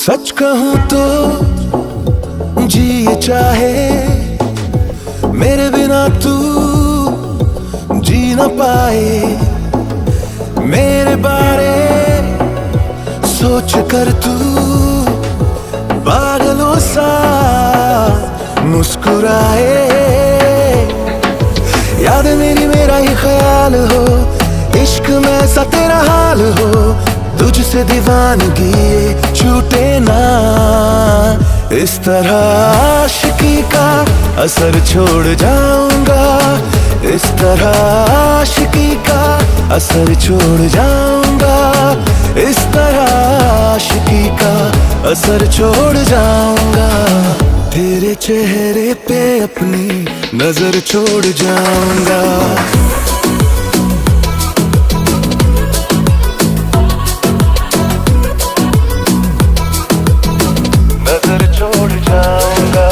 सच कहूं तो जी ये चाहे मेरे बिना तू जी न पाए। मेरे बारे सोच कर तू पागलों सा मुस्कुराए। याद मेरी मेरा ही ख्याल हो, इश्क में सा तेरा हाल हो, तुझसे दीवानगी छूटे ना। इस तरह आशिकी का असर छोड़ जाऊंगा, इस तरह आशिकी का असर छोड़ जाऊंगा, इस तरह आशिकी का असर छोड़ जाऊंगा। तेरे चेहरे पे अपनी नजर छोड़ जाऊंगा। नजर छोड़ जाऊंगा,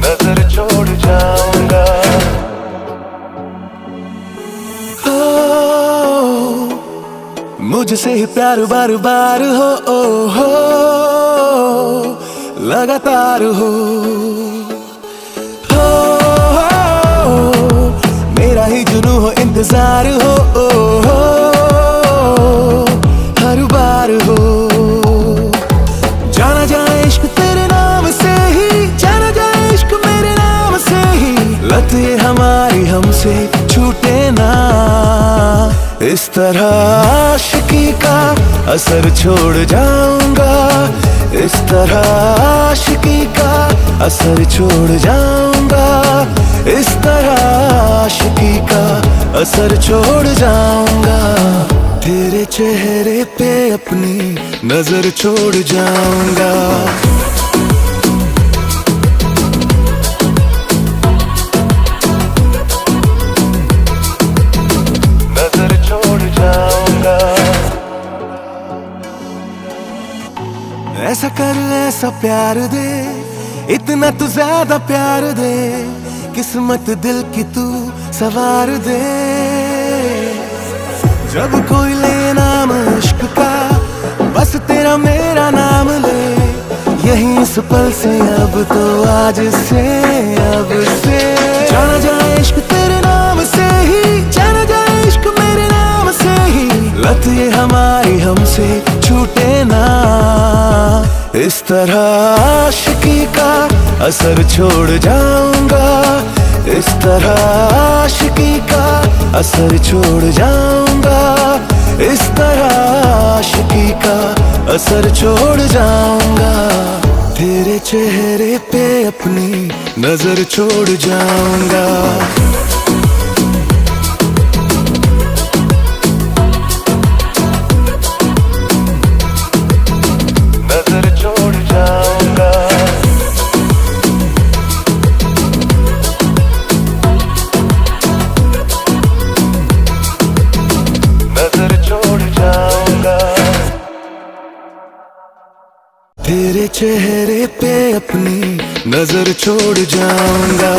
नजर छोड़ जाऊंगा। मुझसे ही प्यार बार बार हो लगातार हो मेरा ही जुनून हो, इंतजार हो हर बार हो। जाना जाए इश्क तेरे नाम से ही, जाना जाए इश्क मेरे नाम से ही, लत ये हमारी हमसे छूटे ना। इस तरह आशिकी का असर छोड़ जाऊंगा, इस तरह आशिकी का असर छोड़ जाऊंगा, इस तरह आशिकी का असर छोड़ जाऊंगा। तेरे चेहरे पे अपनी नजर छोड़ जाऊंगा। ऐसा कर ऐसा प्यार दे, इतना तू ज्यादा प्यार दे, किस्मत दिल की तू सवार दे। जब कोई ले नाम इश्क का, बस तेरा मेरा नाम ले, यही इस पल से अब तो आज से अब से। जाना जाए इश्क तेरे नाम से ही, जाना जाए इश्क मेरे नाम से ही, लत ये हमारी हमसे छूटे ना। इस तरह आशिकी का असर छोड़ जाऊंगा, इस तरह आशिकी का असर छोड़ जाऊंगा, इस तरह आशिकी का असर छोड़ जाऊंगा। तेरे चेहरे पे अपनी नजर छोड़ जाऊंगा। तेरे चेहरे पे अपनी नजर छोड़ जाऊंगा।